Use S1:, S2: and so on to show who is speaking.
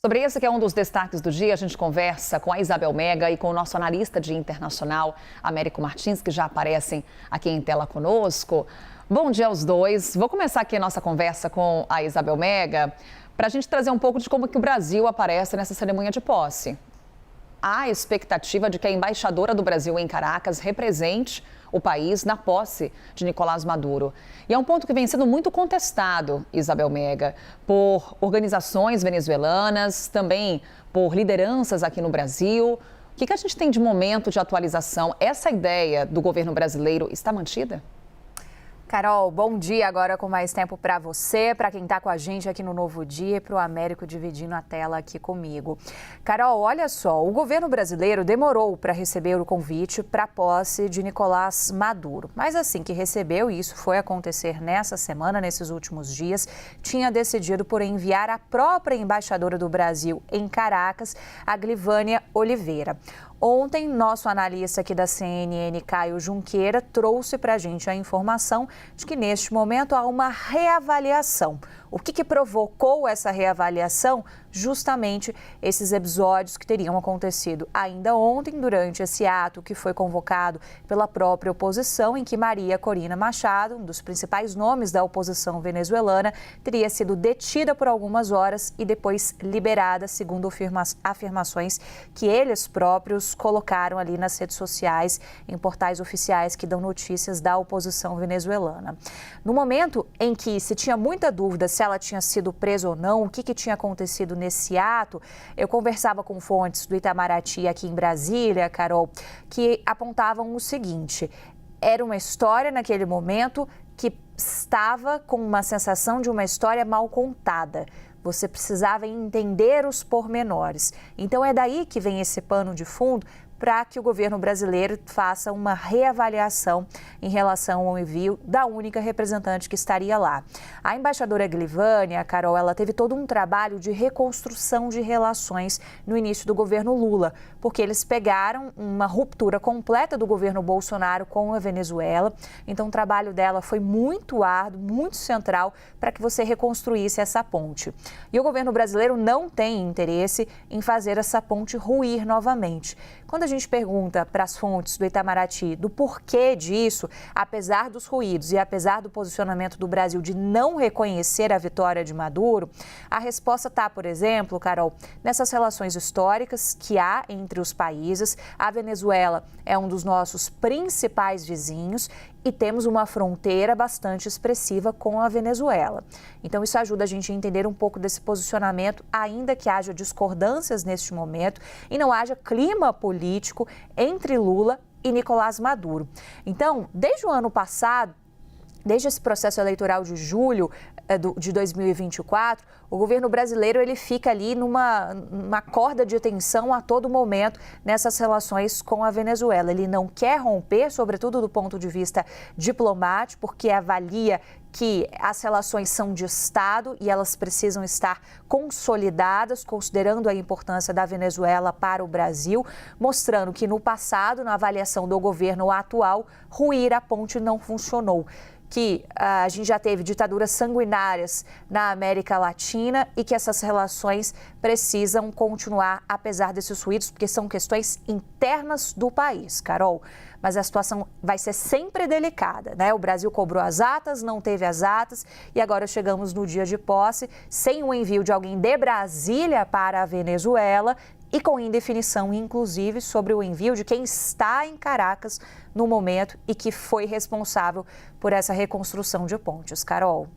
S1: Sobre esse que é um dos destaques do dia, a gente conversa com a Isabel Mega e com o nosso analista de internacional, Américo Martins, que já aparecem aqui em tela conosco. Bom dia aos dois. Vou começar aqui a nossa conversa com a Isabel Mega para a gente trazer um pouco de como que o Brasil aparece nessa cerimônia de posse. Há a expectativa de que a embaixadora do Brasil em Caracas represente o país na posse de Nicolás Maduro. E é um ponto que vem sendo muito contestado, Isabel Mega, por organizações venezuelanas, também por lideranças aqui no Brasil. O que a gente tem de momento de atualização? Essa ideia do governo brasileiro está mantida?
S2: Carol, bom dia agora com mais tempo para você, para quem está com a gente aqui no Novo Dia e para o Américo dividindo a tela aqui comigo. Carol, olha só, o governo brasileiro demorou para receber o convite para a posse de Nicolás Maduro. Mas assim que recebeu, e isso foi acontecer nessa semana, nesses últimos dias, tinha decidido por enviar a própria embaixadora do Brasil em Caracas, a Glivânia Oliveira. Ontem, nosso analista aqui da CNN, Caio Junqueira, trouxe para a gente a informação de que neste momento há uma reavaliação. O que provocou essa reavaliação? Justamente esses episódios que teriam acontecido ainda ontem, durante esse ato que foi convocado pela própria oposição, em que Maria Corina Machado, um dos principais nomes da oposição venezuelana, teria sido detida por algumas horas e depois liberada, segundo afirmações que eles próprios colocaram ali nas redes sociais, em portais oficiais que dão notícias da oposição venezuelana. No momento em que se tinha muita dúvida se ela tinha sido presa ou não, o que tinha acontecido nesse ato, eu conversava com fontes do Itamaraty aqui em Brasília, Carol, que apontavam o seguinte: era uma história naquele momento que estava com uma sensação de uma história mal contada. Você precisava entender os pormenores. Então é daí que vem esse pano de fundo para que o governo brasileiro faça uma reavaliação em relação ao envio da única representante que estaria lá. A embaixadora Glivânia, Carol, ela teve todo um trabalho de reconstrução de relações no início do governo Lula, porque eles pegaram uma ruptura completa do governo Bolsonaro com a Venezuela. Então o trabalho dela foi muito árduo, muito central para que você reconstruísse essa ponte. E o governo brasileiro não tem interesse em fazer essa ponte ruir novamente. Quando a gente pergunta para as fontes do Itamaraty do porquê disso, apesar dos ruídos e apesar do posicionamento do Brasil de não reconhecer a vitória de Maduro, a resposta está, por exemplo, Carol, nessas relações históricas que há entre os países. A Venezuela é um dos nossos principais vizinhos e temos uma fronteira bastante expressiva com a Venezuela. Então isso ajuda a gente a entender um pouco desse posicionamento, ainda que haja discordâncias neste momento e não haja clima político entre Lula e Nicolás Maduro. Então, desde o ano passado, desde esse processo eleitoral de julho de 2024, o governo brasileiro ele fica ali numa corda de tensão a todo momento nessas relações com a Venezuela. Ele não quer romper, sobretudo do ponto de vista diplomático, porque avalia que as relações são de Estado e elas precisam estar consolidadas, considerando a importância da Venezuela para o Brasil, mostrando que no passado, na avaliação do governo atual, ruir a ponte não funcionou. Que a gente já teve ditaduras sanguinárias na América Latina e que essas relações precisam continuar apesar desses ruídos, porque são questões internas do país, Carol. Mas a situação vai ser sempre delicada, né? O Brasil cobrou as atas, não teve as atas e agora chegamos no dia de posse sem o envio de alguém de Brasília para a Venezuela e com indefinição, inclusive, sobre o envio de quem está em Caracas no momento e que foi responsável por essa reconstrução de pontes. Carol.